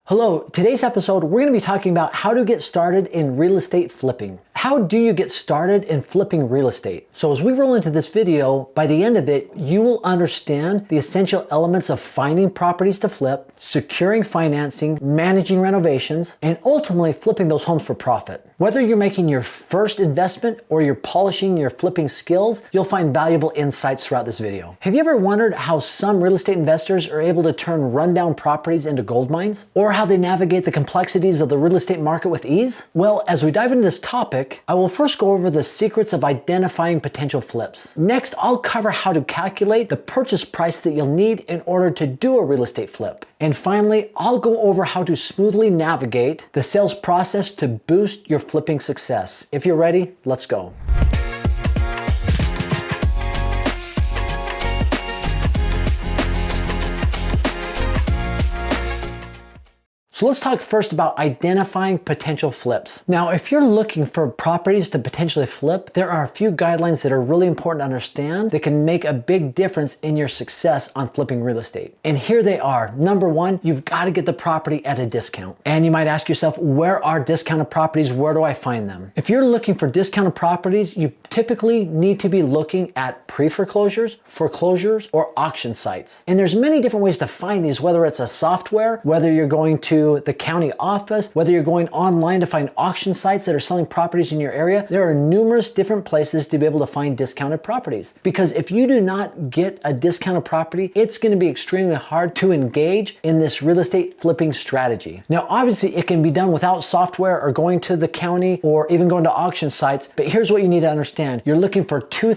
Hello, today's episode, we're going to be talking about how to get started in real estate flipping. How do you get started in flipping real estate? So as we roll into this video, by the end of it, you will understand the essential elements of finding properties to flip, securing financing, managing renovations, and ultimately flipping those homes for profit. Whether you're making your first investment or you're polishing your flipping skills, you'll find valuable insights throughout this video. Have you ever wondered how some real estate investors are able to turn rundown properties into gold mines? Or how they navigate the complexities of the real estate market with ease? Well, as we dive into this topic, I will first go over the secrets of identifying potential flips. Next, I'll cover how to calculate the purchase price that you'll need in order to do a real estate flip. And finally, I'll go over how to smoothly navigate the sales process to boost your flipping success. If you're ready, let's go. So let's talk first about identifying potential flips. Now, if you're looking for properties to potentially flip, there are a few guidelines that are really important to understand that can make a big difference in your success on flipping real estate. And here they are. Number one, you've got to get the property at a discount. And you might ask yourself, where are discounted properties? Where do I find them? If you're looking for discounted properties, you typically need to be looking at pre-foreclosures, foreclosures, or auction sites. And there's many different ways to find these, whether it's a software, whether you're going to the county office, whether you're going online to find auction sites that are selling properties in your area. There are numerous different places to be able to find discounted properties. Because if you do not get a discounted property, it's going to be extremely hard to engage in this real estate flipping strategy. Now, obviously, it can be done without software or going to the county or even going to auction sites. But here's what you need to understand. You're looking for two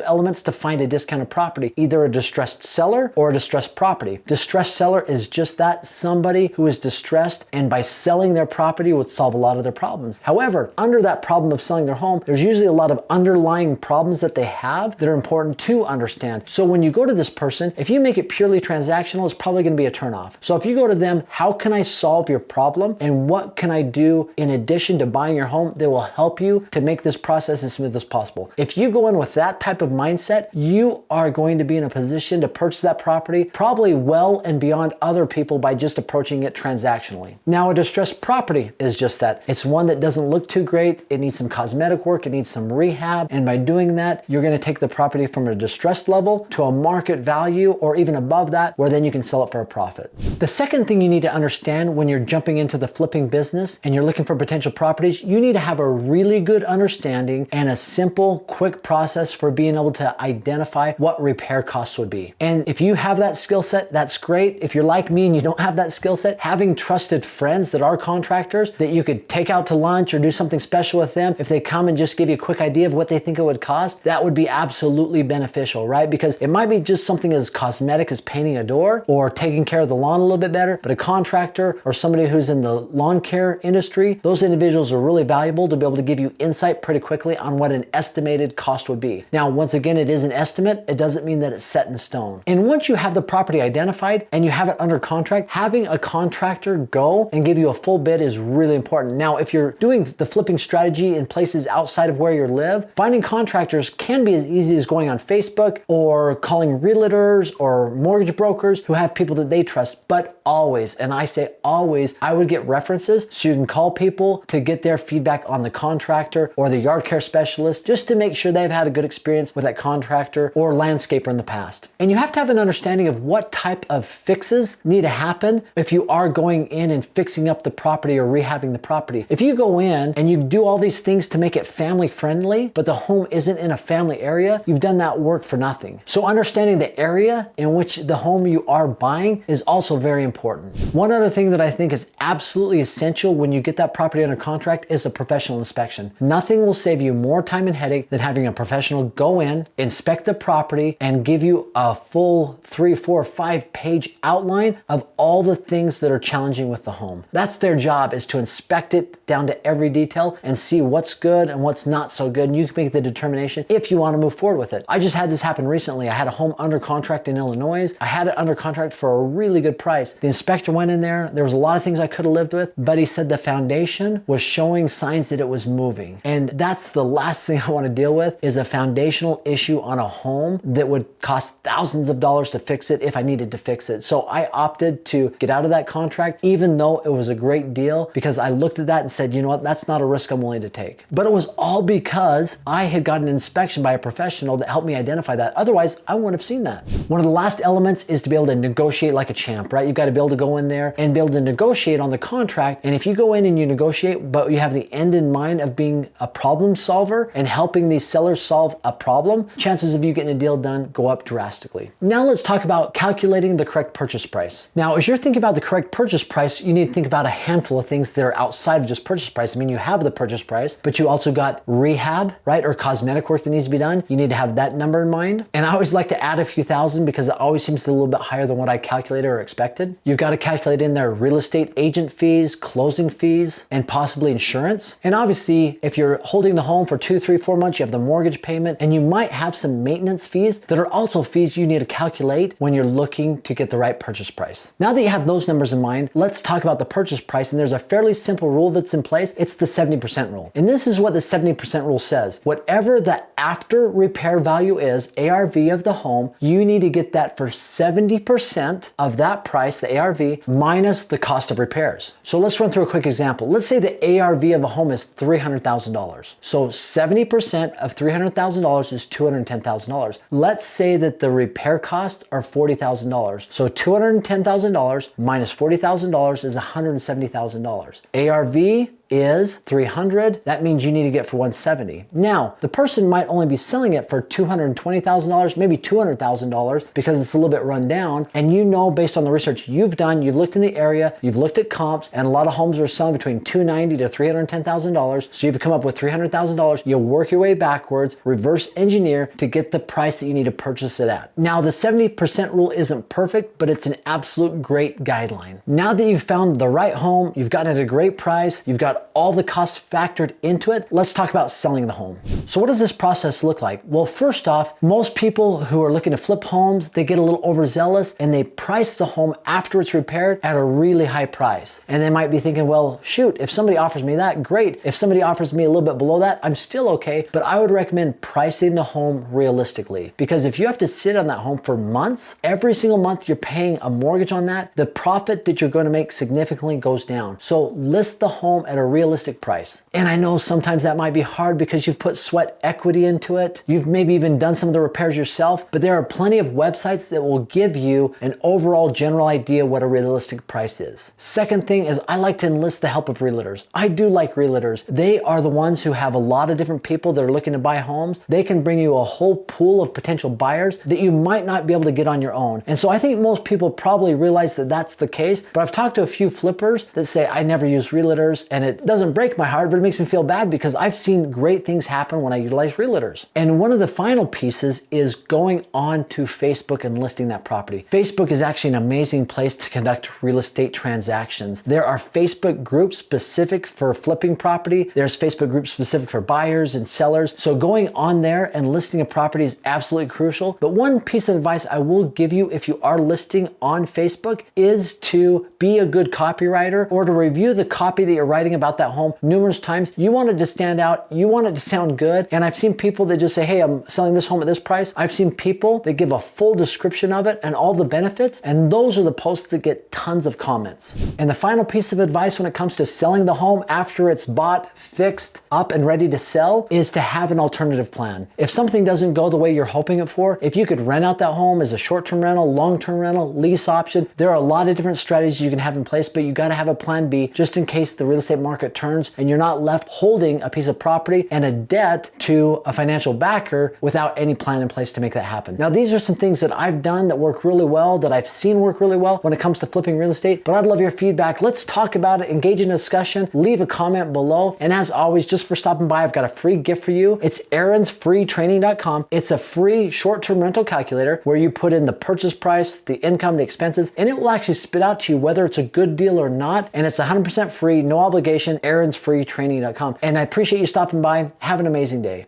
elements to find a discounted property, either a distressed seller or a distressed property. Distressed seller is just that, somebody who is distressed and by selling their property would solve a lot of their problems. However, under that problem of selling their home, there's usually a lot of underlying problems that they have that are important to understand. So when you go to this person, if you make it purely transactional, it's probably going to be a turnoff. So if you go to them, how can I solve your problem and what can I do in addition to buying your home that will help you to make this process as smooth as possible? If you go in with that type of mindset, you are going to be in a position to purchase that property probably well and beyond other people by just approaching it transactionally. Now, a distressed property is just that. It's one that doesn't look too great. It needs some cosmetic work. It needs some rehab. And by doing that, you're going to take the property from a distressed level to a market value or even above that, where then you can sell it for a profit. The second thing you need to understand when you're jumping into the flipping business and you're looking for potential properties, you need to have a really good understanding and a simple, quick process for being able to identify what repair costs would be. And if you have that skill set, that's great. If you're like me and you don't have that skill set, having trusted friends that are contractors that you could take out to lunch or do something special with them, if they come and just give you a quick idea of what they think it would cost, that would be absolutely beneficial, right? Because it might be just something as cosmetic as painting a door or taking care of the lawn a little bit better, but a contractor or somebody who's in the lawn care industry, those individuals are really valuable to be able to give you insight pretty quickly on what an estimated cost would be. Now, once again, it is an estimate. It doesn't mean that it's set in stone. And once you have the property identified and you have it under contract, having a contractor go and give you a full bid is really important. Now, if you're doing the flipping strategy in places outside of where you live, finding contractors can be as easy as going on Facebook or calling realtors or mortgage brokers who have people that they trust. But always, and I say always, I would get references so you can call people to get their feedback on the contractor or the yard care specialist just to make sure they've had a good experience with that contractor or landscaper in the past. And you have to have an understanding of what type of fixes need to happen if you are going in and fixing up the property or rehabbing the property. If you go in and you do all these things to make it family friendly, but the home isn't in a family area, you've done that work for nothing. So understanding the area in which the home you are buying is also very important. One other thing that I think is absolutely essential when you get that property under contract is a professional inspection. Nothing will save you more time and headache than having a professional go in, inspect the property, and give you a full 3, 4, 5-page outline of all the things that are challenging with the home. That's their job, is to inspect it down to every detail and see what's good and what's not so good. And you can make the determination if you want to move forward with it. I just had this happen recently. I had a home under contract in Illinois. I had it under contract for a really good price. The inspector went in there. There was a lot of things I could have lived with, but he said the foundation was showing signs that it was moving. And that's the last thing I want to deal with, is a foundational issue on a home that would cost thousands of dollars to fix it if I needed to fix it. So I opted to get out of that contract, even though it was a great deal, because I looked at that and said, you know what, that's not a risk I'm willing to take. But it was all because I had gotten an inspection by a professional that helped me identify that. Otherwise, I wouldn't have seen that. One of the last elements is to be able to negotiate like a champ, right? You've got to be able to go in there and be able to negotiate on the contract. And if you go in and you negotiate, but you have the end in mind of being a problem solver and helping these sellers solve a problem, chances of you getting a deal done go up drastically. Now let's talk about calculating the correct purchase price. Now, as you're thinking about the correct purchase price, you need to think about a handful of things that are outside of just purchase price. I mean, you have the purchase price, but you also got rehab, right? Or cosmetic work that needs to be done. You need to have that number in mind. And I always like to add a few thousand because it always seems a little bit higher than what I calculated or expected. You've got to calculate in there real estate agent fees, closing fees, and possibly insurance. And obviously, if you're holding the home for 2, 3, 4 months, you have the mortgage payment, and you might have some maintenance fees that are also fees you need to calculate when you're looking to get the right purchase price. Now that you have those numbers in mind, let's talk about the purchase price. And there's a fairly simple rule that's in place. It's the 70% rule. And this is what the 70% rule says. Whatever the after repair value is, ARV of the home, you need to get that for 70% of that price, the ARV, minus the cost of repairs. So let's run through a quick example. Let's say the ARV of a home is $300,000. So 70% of $300,000 is $210,000. Let's say that the repair costs are $40,000. So $210,000 minus $40,000 is $170,000. ARV is 300. That means you need to get for 170. Now, the person might only be selling it for $220,000, maybe $200,000 because it's a little bit run down. And you know, based on the research you've done, you've looked in the area, you've looked at comps, and a lot of homes are selling between $290,000 to $310,000. So you've come up with $300,000. You'll work your way backwards, reverse engineer to get the price that you need to purchase it at. Now, the 70% rule isn't perfect, but it's an absolute great guideline. Now that you've found the right home, you've gotten it at a great price, you've got all the costs factored into it, let's talk about selling the home. So what does this process look like? Well, first off, most people who are looking to flip homes, they get a little overzealous and they price the home after it's repaired at a really high price. And they might be thinking, well, shoot, if somebody offers me that, great. If somebody offers me a little bit below that, I'm still okay. But I would recommend pricing the home realistically, because if you have to sit on that home for months, every single month you're paying a mortgage on that, the profit that you're going to make significantly goes down. So list the home at a realistic price. And I know sometimes that might be hard because you've put sweat equity into it. You've maybe even done some of the repairs yourself, but there are plenty of websites that will give you an overall general idea what a realistic price is. Second thing is I like to enlist the help of realtors. I do like realtors. They are the ones who have a lot of different people that are looking to buy homes. They can bring you a whole pool of potential buyers that you might not be able to get on your own. And so I think most people probably realize that that's the case, but I've talked to a few flippers that say, I never use realtors, and it doesn't break my heart, but it makes me feel bad because I've seen great things happen when I utilize realtors. And one of the final pieces is going on to Facebook and listing that property. Facebook is actually an amazing place to conduct real estate transactions. There are Facebook groups specific for flipping property. There's Facebook groups specific for buyers and sellers. So going on there and listing a property is absolutely crucial. But one piece of advice I will give you if you are listing on Facebook is to be a good copywriter or to review the copy that you're writing about that home numerous times. You want it to stand out. You want it to sound good. And I've seen people that just say, hey, I'm selling this home at this price. I've seen people that give a full description of it and all the benefits. And those are the posts that get tons of comments. And the final piece of advice when it comes to selling the home after it's bought, fixed, up and ready to sell is to have an alternative plan. If something doesn't go the way you're hoping it for, if you could rent out that home as a short-term rental, long-term rental, lease option, there are a lot of different strategies you can have in place, but you got to have a plan B just in case the real estate market turns and you're not left holding a piece of property and a debt to a financial backer without any plan in place to make that happen. Now, these are some things that I've done that work really well, that I've seen work really well when it comes to flipping real estate, but I'd love your feedback. Let's talk about it, engage in a discussion, leave a comment below. And as always, just for stopping by, I've got a free gift for you. It's aaronsfreetraining.com. It's a free short-term rental calculator where you put in the purchase price, the income, the expenses, and it will actually spit out to you whether it's a good deal or not. And it's 100% free, no obligation, aaronsfreetraining.com. And I appreciate you stopping by. Have an amazing day.